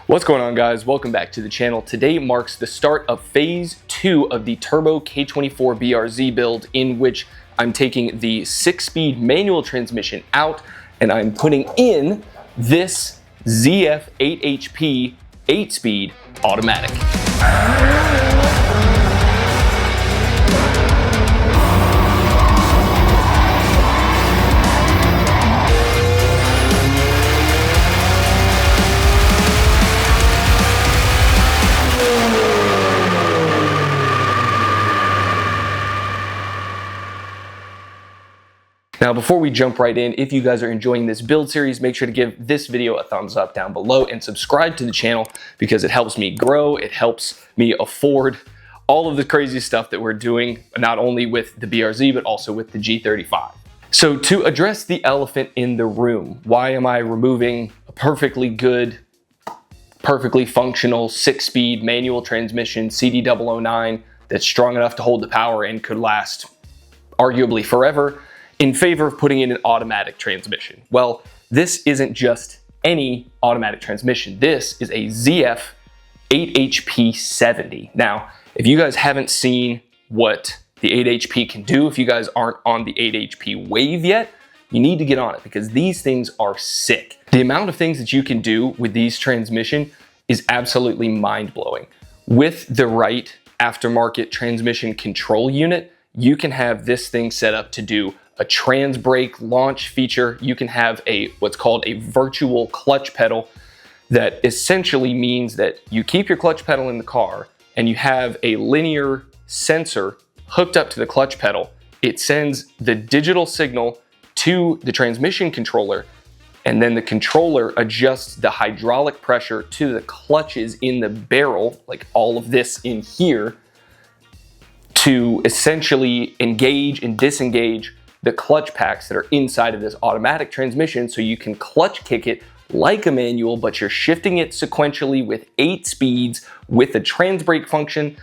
What's going on, guys? Welcome back to the channel. Today marks the start of phase 2 of the turbo K24 BRZ build, in which I'm taking the 6-speed manual transmission out and I'm putting in this ZF 8 HP 8-speed automatic. Now, before we jump right in, if you guys are enjoying this build series, make sure to give this video a thumbs up down below and subscribe to the channel because it helps me grow. It helps me afford all of the crazy stuff that we're doing, not only with the BRZ, but also with the G35. So to address the elephant in the room, why am I removing a perfectly good, perfectly functional 6-speed manual transmission CD009 that's strong enough to hold the power and could last arguably forever, in favor of putting in an automatic transmission? Well, this isn't just any automatic transmission. This is a ZF 8 HP 70. Now, if you guys haven't seen what the 8 HP can do, if you guys aren't on the 8 HP wave yet, you need to get on it because these things are sick. The amount of things that you can do with these transmission is absolutely mind-blowing. With the right aftermarket transmission control unit, you can have this thing set up to do a trans brake launch feature. You can have what's called a virtual clutch pedal that essentially means that you keep your clutch pedal in the car and you have a linear sensor hooked up to the clutch pedal. It sends the digital signal to the transmission controller, and then the controller adjusts the hydraulic pressure to the clutches in the barrel, like all of this in here, to essentially engage and disengage the clutch packs that are inside of this automatic transmission, so you can clutch kick it like a manual, but you're shifting it sequentially with 8 speeds with a trans brake function.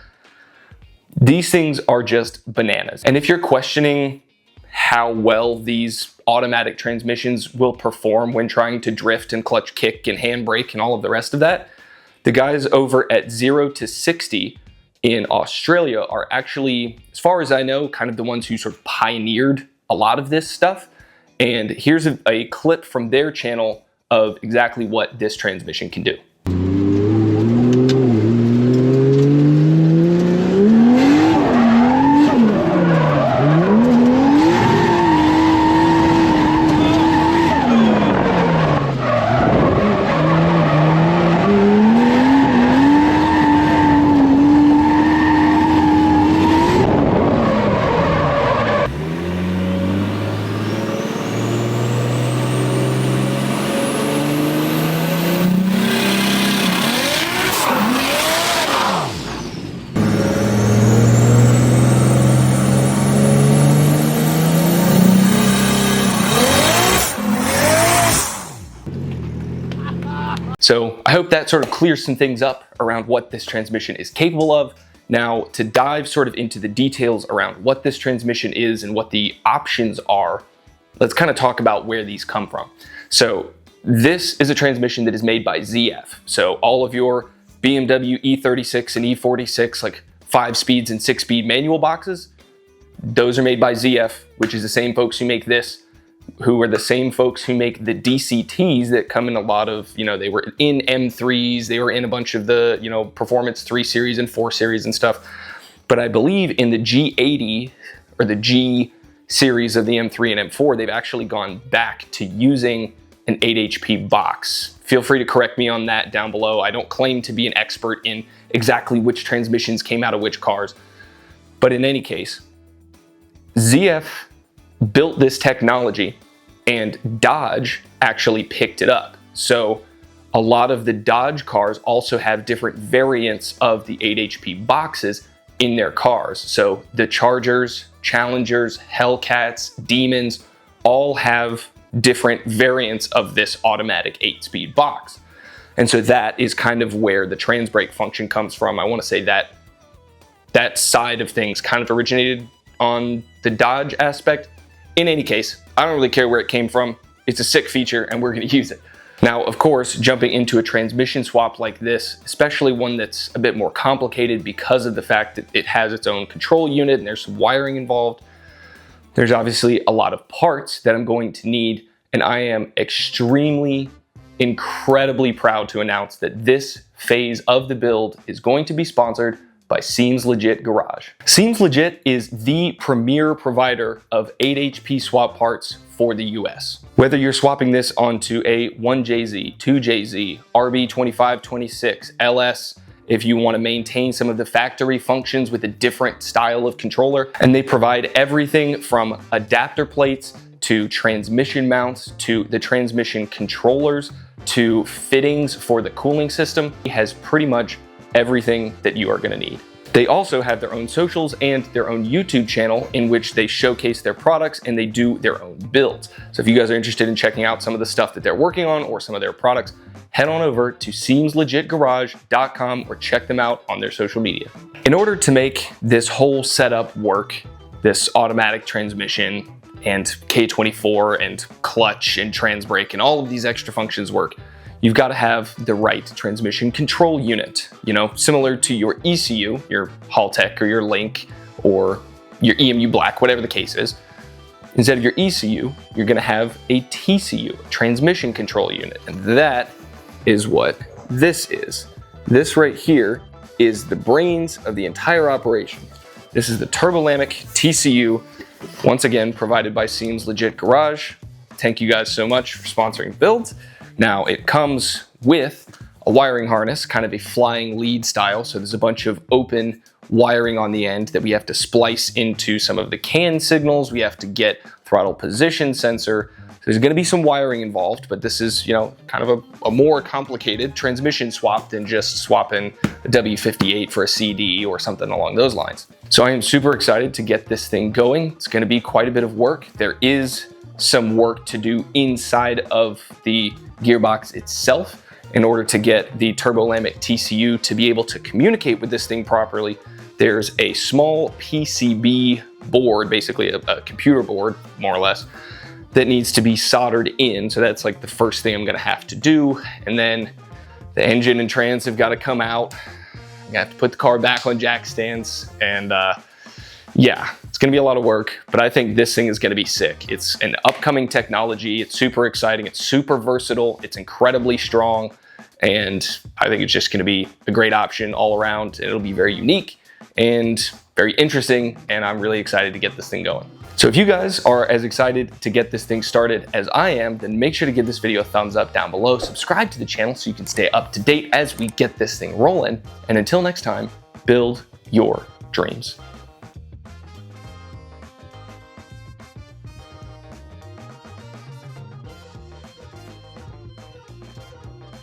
These things are just bananas. And if you're questioning how well these automatic transmissions will perform when trying to drift and clutch kick and handbrake and all of the rest of that, the guys over at 0 to 60 in Australia are actually, as far as I know, kind of the ones who sort of pioneered a lot of this stuff. And here's a clip from their channel of exactly what this transmission can do. So I hope that sort of clears some things up around what this transmission is capable of. Now, to dive sort of into the details around what this transmission is and what the options are, let's kind of talk about where these come from. So this is a transmission that is made by ZF. So all of your BMW E36 and E46, like 5 speeds and 6-speed manual boxes, those are made by ZF, which is the same folks who make this, who are the same folks who make the DCTs that come in a lot of, they were in M3s, they were in a bunch of the, Performance 3 Series and 4 Series and stuff. But I believe in the G80 or the G series of the M3 and M4, they've actually gone back to using an 8 HP box. Feel free to correct me on that down below. I don't claim to be an expert in exactly which transmissions came out of which cars. But in any case, ZF built this technology and Dodge actually picked it up. So a lot of the Dodge cars also have different variants of the 8 HP boxes in their cars. So the Chargers, Challengers, Hellcats, Demons all have different variants of this automatic 8-speed box. And so that is kind of where the trans brake function comes from. I want to say that that side of things kind of originated on the Dodge aspect. In any case, I don't really care where it came from. It's a sick feature and we're going to use it. Now, of course, jumping into a transmission swap like this, especially one that's a bit more complicated because of the fact that it has its own control unit and there's some wiring involved, there's obviously a lot of parts that I'm going to need, and I am incredibly proud to announce that this phase of the build is going to be sponsored by Seems Legit Garage. Seems Legit is the premier provider of 8HP swap parts for the US. Whether you're swapping this onto a 1JZ, 2JZ, RB2526, LS, if you want to maintain some of the factory functions with a different style of controller, and they provide everything from adapter plates to transmission mounts to the transmission controllers to fittings for the cooling system. It has pretty much everything that you are going to need. They also have their own socials and their own YouTube channel in which they showcase their products and they do their own builds. So if you guys are interested in checking out some of the stuff that they're working on or some of their products, head on over to seemslegitgarage.com or check them out on their social media. In order to make this whole setup work, this automatic transmission and K24 and clutch and trans brake and all of these extra functions work, you've got to have the right transmission control unit, you know, similar to your ECU, your Haltech or your Link or your EMU Black, whatever the case is. Instead of your ECU, you're going to have a TCU, transmission control unit. And that is what this is. This right here is the brains of the entire operation. This is the Turbolamic TCU, once again, provided by Seems Legit Garage. Thank you guys so much for sponsoring builds. Now, it comes with a wiring harness, kind of a flying lead style. So there's a bunch of open wiring on the end that we have to splice into some of the CAN signals. We have to get throttle position sensor. There's going to be some wiring involved, but this is, you know, kind of a more complicated transmission swap than just swapping a W58 for a CD or something along those lines. So I am super excited to get this thing going. It's going to be quite a bit of work. There is some work to do inside of the gearbox itself in order to get the Turbolamic TCU to be able to communicate with this thing properly. There's a small PCB board, basically a computer board, more or less, that needs to be soldered in. So that's like the first thing I'm gonna have to do. And then the engine and trans have gotta come out. I'm gonna have to put the car back on jack stands. And yeah, it's gonna be a lot of work, but I think this thing is gonna be sick. It's an upcoming technology. It's super exciting. It's super versatile. It's incredibly strong. And I think it's just gonna be a great option all around. It'll be very unique and very interesting. And I'm really excited to get this thing going. So if you guys are as excited to get this thing started as I am, then make sure to give this video a thumbs up down below. Subscribe to the channel so you can stay up to date as we get this thing rolling. And until next time, build your dreams.